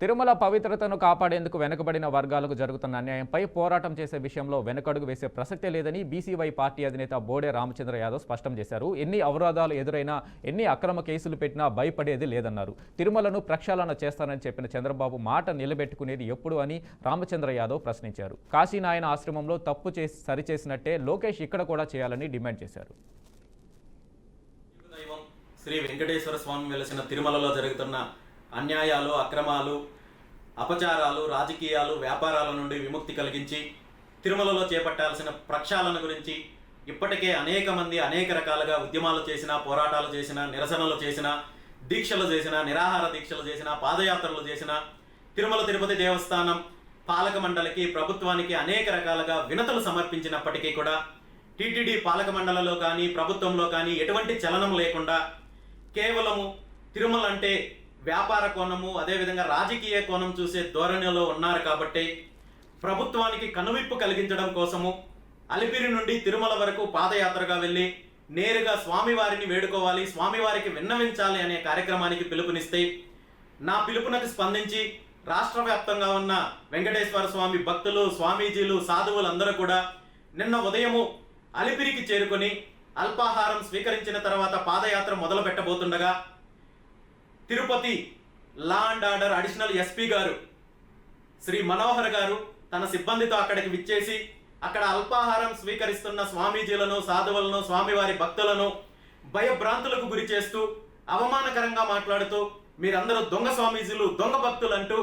తిరుమల పవిత్రతను కాపాడేందుకు వెనుకబడిన వర్గాలకు జరుగుతున్న అన్యాయంపై పోరాటం చేసే విషయంలో వెనకడుగు వేసే ప్రసక్తే లేదని బీసీవై పార్టీ అధినేత బోడే రామచంద్ర యాదవ్ స్పష్టం చేశారు. ఎన్ని అవరోధాలు ఎదురైనా, ఎన్ని అక్రమ కేసులు పెట్టినా భయపడేది లేదన్నారు. తిరుమలను ప్రక్షాళన చేస్తానని చెప్పిన చంద్రబాబు మాట నిలబెట్టుకునేది ఎప్పుడు అని రామచంద్ర యాదవ్ ప్రశ్నించారు. కాశీనాయన ఆశ్రమంలో తప్పు చేసి సరిచేసినట్టే లోకేష్ ఇక్కడ కూడా చేయాలని డిమాండ్ చేశారు. శ్రీ వెంకటేశ్వర స్వామి వెలసిన తిరుమలలో జరుగుతున్న అన్యాయాలు, అక్రమాలు, అపచారాలు, రాజకీయాలు, వ్యాపారాల నుండి విముక్తి కలిగించి తిరుమలలో చేపట్టాల్సిన ప్రక్షాళన గురించి ఇప్పటికే అనేక మంది అనేక రకాలుగా ఉద్యమాలు చేసిన, పోరాటాలు చేసిన, నిరసనలు చేసిన, దీక్షలు చేసిన, నిరాహార దీక్షలు చేసిన, పాదయాత్రలు చేసిన, తిరుమల తిరుపతి దేవస్థానం పాలక మండలికి, ప్రభుత్వానికి అనేక రకాలుగా వినతులు సమర్పించినప్పటికీ కూడా టీటీడీ పాలక మండలిలో కానీ ప్రభుత్వంలో కానీ ఎటువంటి చలనం లేకుండా కేవలము తిరుమల అంటే వ్యాపార కోణము, అదేవిధంగా రాజకీయ కోణం చూసే ధోరణిలో ఉన్నారు. కాబట్టి ప్రభుత్వానికి కనువిప్పు కలిగించడం కోసము అలిపిరి నుండి తిరుమల వరకు పాదయాత్రగా వెళ్ళి నేరుగా స్వామివారిని వేడుకోవాలి, స్వామివారికి విన్నవించాలి అనే కార్యక్రమానికి పిలుపునిస్తే నా పిలుపునకు స్పందించి రాష్ట్ర వ్యాప్తంగా ఉన్న వెంకటేశ్వర స్వామి భక్తులు, స్వామీజీలు, సాధువులందరూ కూడా నిన్న ఉదయము అలిపిరికి చేరుకొని అల్పాహారం స్వీకరించిన తర్వాత పాదయాత్ర మొదలు పెట్టబోతుండగా Tirupati law and order additional SP గారు శ్రీ మనోహర్ గారు తన సిబ్బందితో అక్కడికి విచ్చేసి అక్కడ అల్పాహారం స్వీకరిస్తున్న స్వామీజీలను, సాధువులను, స్వామివారి భక్తులను భయభ్రాంతులకు గురి చేస్తూ అవమానకరంగా మాట్లాడుతూ మీరందరూ దొంగ స్వామీజీలు, దొంగ భక్తులు అంటూ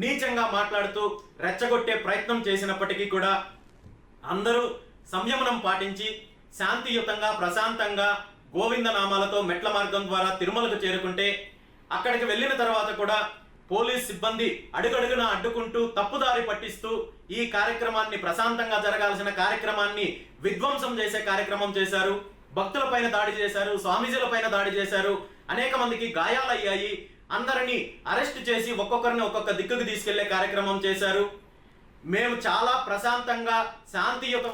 నీచంగా మాట్లాడుతూ రెచ్చగొట్టే ప్రయత్నం చేసినప్పటికీ కూడా అందరూ సంయమనం పాటించి శాంతియుతంగా, ప్రశాంతంగా గోవింద నామాలతో మెట్ల మార్గం ద్వారా తిరుమలకు చేరుకుంటే అక్కడికి వెళ్ళిన తర్వాత కూడా పోలీస్ సిబ్బంది అడుగడుగున అడ్డుకుంటూ తప్పుదారి పట్టిస్తూ ఈ కార్యక్రమాన్ని, ప్రశాంతంగా జరగాల్సిన కార్యక్రమాన్ని విధ్వంసం చేసే కార్యక్రమం చేశారు. భక్తులపైన దాడి చేశారు, స్వామీజీలపైన దాడి చేశారు, అనేక మందికి గాయాలయ్యాయి. అందరినీ అరెస్ట్ చేసి ఒక్కొక్కరిని ఒక్కొక్క దిక్కుకు తీసుకెళ్లే కార్యక్రమం చేశారు. మేము చాలా ప్రశాంతంగా శాంతియుత